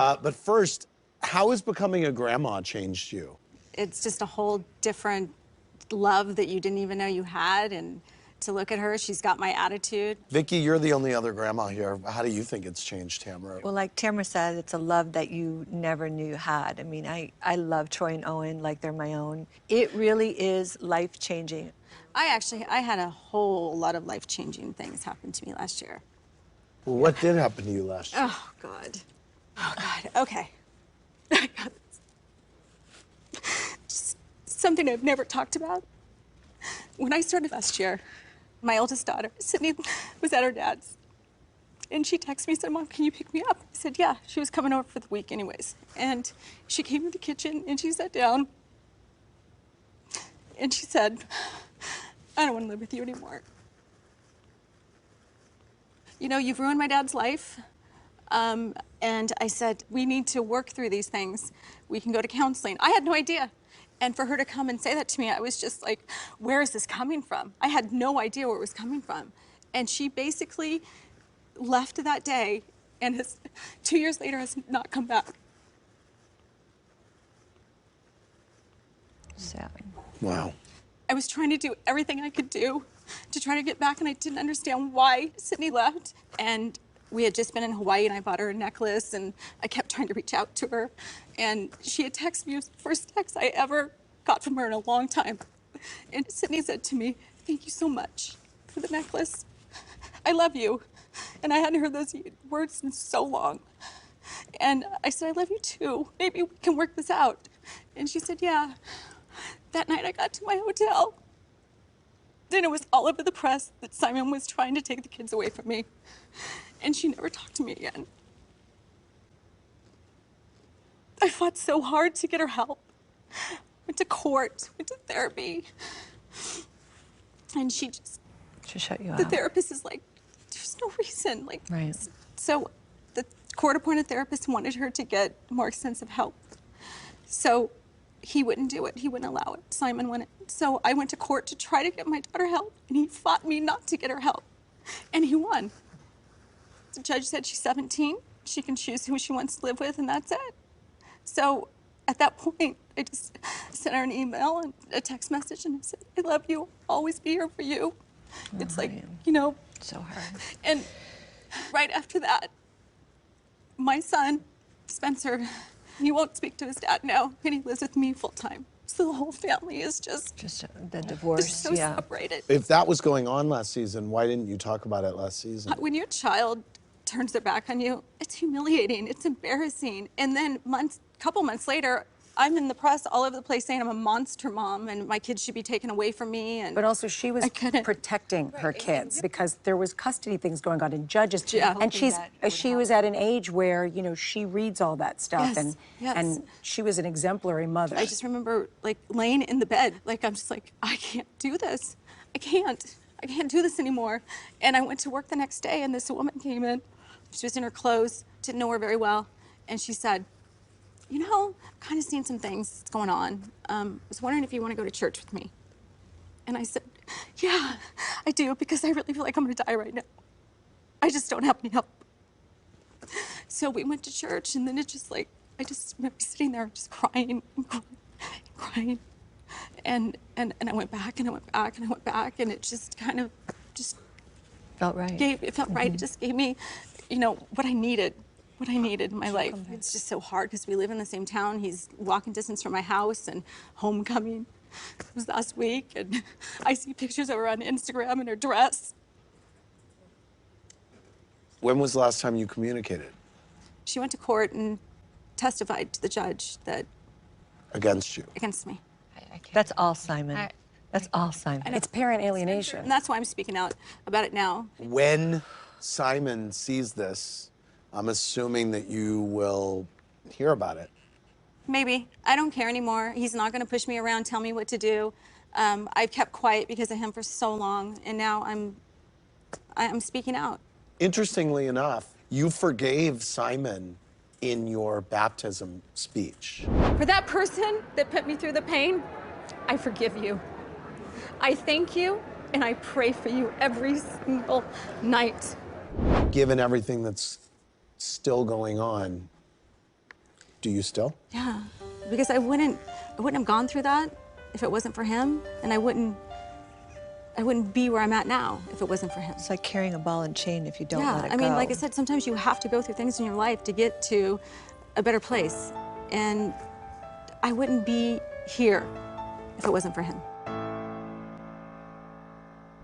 But first, how has becoming a grandma changed you? It's just a whole different love that you didn't even know you had, and to look at her, she's got my attitude. Vicky, you're the only other grandma here. How do you think it's changed Tamra? Well, like Tamra said, it's a love that you never knew you had. I mean, I love Troy and Owen like they're my own. It really is life-changing. I had a whole lot of life-changing things happen to me last year. Well, what did happen to you last year? Oh, God. Oh, God. Okay. I got this. Just something I've never talked about. When I started last year, my oldest daughter, Sidney, was at her dad's. And she texted me and said, "Mom, can you pick me up?" I said, "Yeah." She was coming over for the week anyways. And she came to the kitchen and she sat down. And she said, "I don't want to live with you anymore. You know, you've ruined my dad's life." And I said, "We need to work through these things. We can go to counseling." I had no idea. And for her to come and say that to me, I was just like, where is this coming from? I had no idea where it was coming from. And she basically left that day and 2 years later has not come back. Sad. Wow. I was trying to do everything I could do to try to get back, and I didn't understand why Sidney left. And we had just been in Hawaii, and I bought her a necklace, and I kept trying to reach out to her. And she had texted me. It was the first text I ever got from her in a long time. And Sidney said to me, "Thank you so much for the necklace. I love you." And I hadn't heard those words in so long. And I said, "I love you too. Maybe we can work this out." And she said, "Yeah." That night I got to my hotel. Then it was all over the press that Simon was trying to take the kids away from me. And she never talked to me again. I fought so hard to get her help. Went to court, went to therapy. And she just... To shut you out. The therapist is like, there's no reason. Like, Right. So the court-appointed therapist wanted her to get more extensive help. So he wouldn't do it. He wouldn't allow it. Simon wouldn't. So I went to court to try to get my daughter help, and he fought me not to get her help. And he won. The judge said she's 17. She can choose who she wants to live with, and that's it. So at that point, I just sent her an email and a text message, and I said, "I love you. I'll always be here for you." It's like, you know. So hard. And right after that, my son, Spencer, he won't speak to his dad now, and he lives with me full time. So the whole family is just the divorce, so separated. If that was going on last season, why didn't you talk about it last season? When your child turns their back on you, it's humiliating, it's embarrassing. And then couple months later, I'm in the press all over the place saying I'm a monster mom and my kids should be taken away from me. And but also she was protecting her kids because there was custody things going on and judges. Yeah. And she was at an age where, you know, she reads all that stuff. Yes, and she was an exemplary mother. I just remember like laying in the bed, like I'm just like, I can't do this. I can't do this anymore. And I went to work the next day and this woman came in. She was in her clothes, didn't know her very well. And she said, "You know, I've kind of seen some things that's going on. I was wondering if you want to go to church with me." And I said, "Yeah, I do, because I really feel like I'm going to die right now. I just don't have any help." So we went to church, and then it just like, I just remember sitting there just crying and crying and crying. And I went back, and I went back, and I went back, and it just kind of just felt right. It felt right. It just gave me, you know, what I needed in my life. It's just so hard because we live in the same town. He's walking distance from my house, and homecoming was last week, and I see pictures of her on Instagram in her dress. When was the last time you communicated? She went to court and testified to the judge that... Against you? Against me. That's all Simon. That's all Simon. It's parent alienation. And that's why I'm speaking out about it now. When Simon sees this, I'm assuming that you will hear about it. Maybe. I don't care anymore. He's not going to push me around, tell me what to do. I've kept quiet because of him for so long, and now I'm speaking out. Interestingly enough, you forgave Simon in your baptism speech. For that person that put me through the pain, I forgive you. I thank you, and I pray for you every single night. Given everything that's still going on, Do you still? Yeah, because I wouldn't have gone through that if it wasn't for him, and I wouldn't be where I'm at now if it wasn't for him. It's like carrying a ball and chain if you don't let it go. I mean, like I said, sometimes you have to go through things in your life to get to a better place, and I wouldn't be here if it wasn't for him.